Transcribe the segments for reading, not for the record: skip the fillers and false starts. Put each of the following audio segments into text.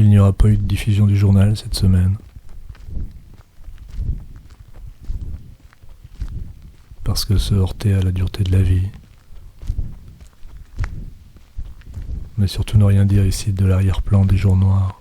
qu'il n'y aura pas eu de diffusion du journal cette semaine. Parce que se heurter à la dureté de la vie. Mais surtout ne rien dire ici de l'arrière-plan des jours noirs.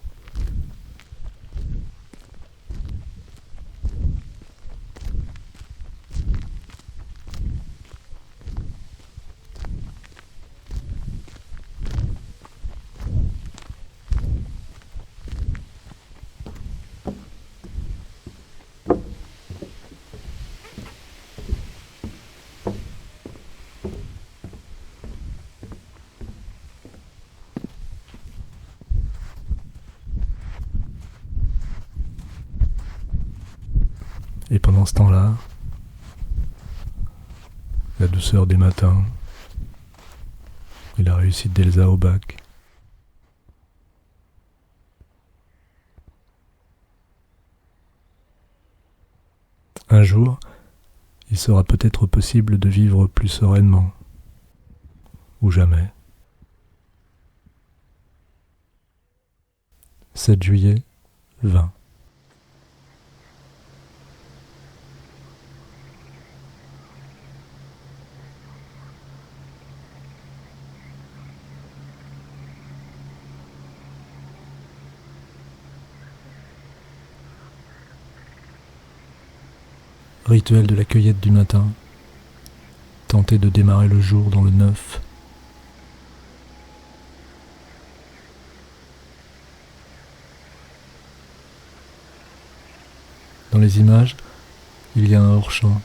Et pendant ce temps-là, la douceur des matins et la réussite d'Elsa au bac. Un jour, il sera peut-être possible de vivre plus sereinement. Ou jamais. 7 juillet 20. Rituel de la cueillette du matin. Tenter de démarrer le jour dans le neuf. Dans les images, il y a un hors-champ,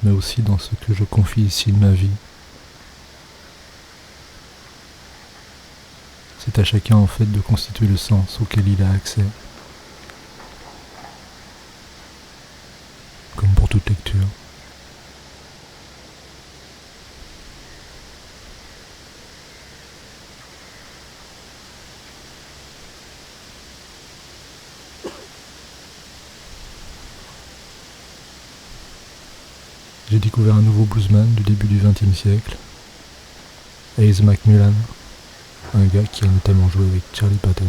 mais aussi dans ce que je confie ici de ma vie. C'est à chacun en fait de constituer le sens auquel il a accès. Comme pour toute lecture. J'ai découvert un nouveau bluesman du début du XXe siècle, Ace McMullan, un gars qui a notamment joué avec Charlie Patton.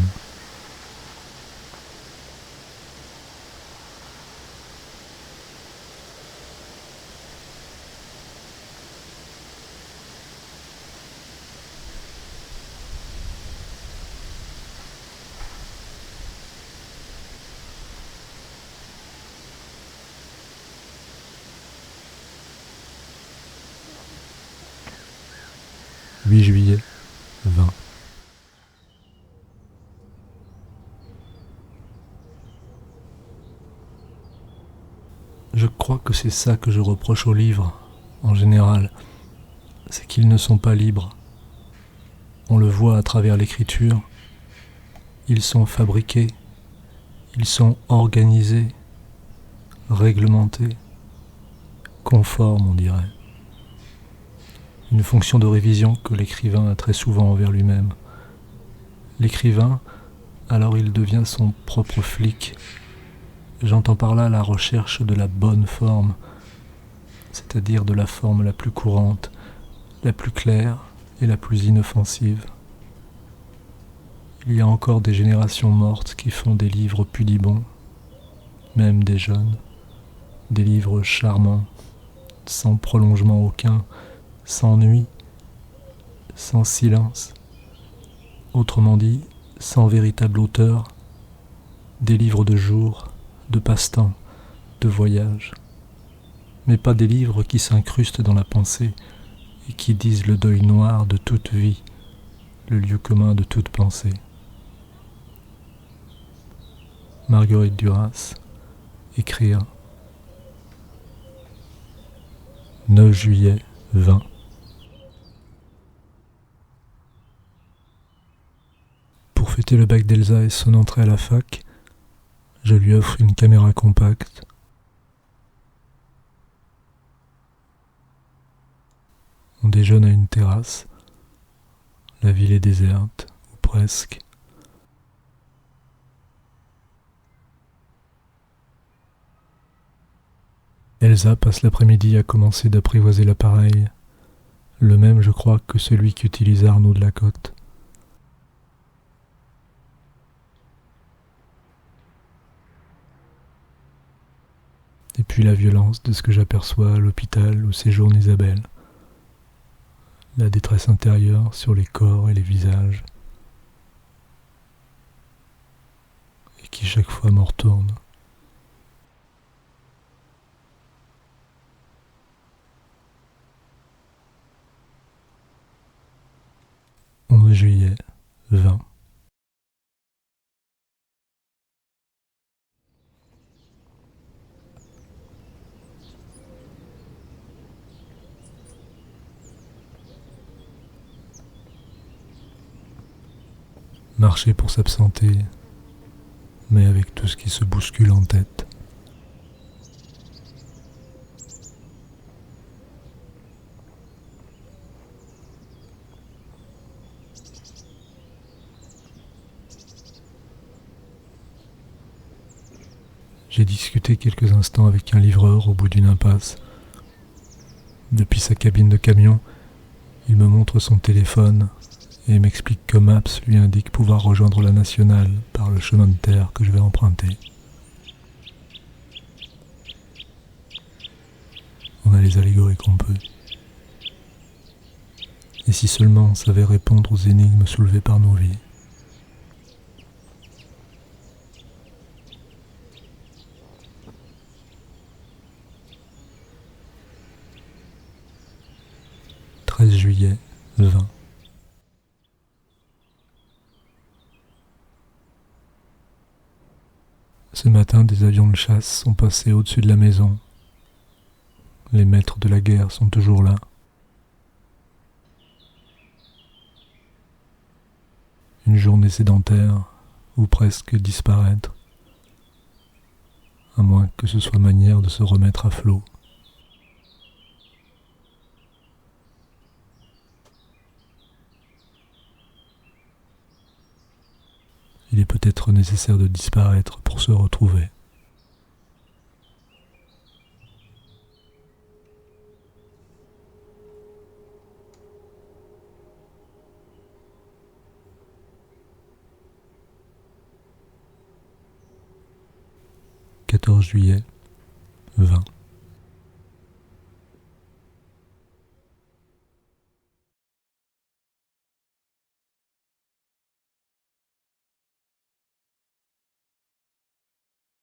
« 8 juillet 20. Je crois que c'est ça que je reproche aux livres, en général, c'est qu'ils ne sont pas libres. On le voit à travers l'écriture, ils sont fabriqués, ils sont organisés, réglementés, conformes on dirait. Une fonction de révision que l'écrivain a très souvent envers lui-même. L'écrivain, alors il devient son propre flic. J'entends par là la recherche de la bonne forme, c'est-à-dire de la forme la plus courante, la plus claire et la plus inoffensive. Il y a encore des générations mortes qui font des livres pudibonds, même des jeunes, des livres charmants, sans prolongement aucun, sans nuit, sans silence, autrement dit, sans véritable auteur, des livres de jour, de passe-temps, de voyage, mais pas des livres qui s'incrustent dans la pensée et qui disent le deuil noir de toute vie, le lieu commun de toute pensée. Marguerite Duras, écrire. 9 juillet 20. Pour fêter le bac d'Elsa et son entrée à la fac, je lui offre une caméra compacte. On déjeune à une terrasse. La ville est déserte, ou presque. Elsa passe l'après-midi à commencer d'apprivoiser l'appareil, le même je crois que celui qu'utilise Arnaud de la Côte. puis la violence de ce que j'aperçois à l'hôpital où séjourne Isabelle. La détresse intérieure sur les corps et les visages, et qui chaque fois me retourne. « 11 juillet, 20. Marcher pour s'absenter, mais avec tout ce qui se bouscule en tête. J'ai discuté quelques instants avec un livreur au bout d'une impasse. Depuis sa cabine de camion, il me montre son téléphone et m'explique que Maps lui indique pouvoir rejoindre la nationale par le chemin de terre que je vais emprunter. On a les allégories qu'on peut. Et si seulement on savait répondre aux énigmes soulevées par nos vies. « 13 juillet, 20. Ce matin, des avions de chasse sont passés au-dessus de la maison. Les maîtres de la guerre sont toujours là. Une journée sédentaire, ou presque disparaître, à moins que ce soit manière de se remettre à flot. Il est peut-être nécessaire de disparaître pour se retrouver. « 14 juillet, 20.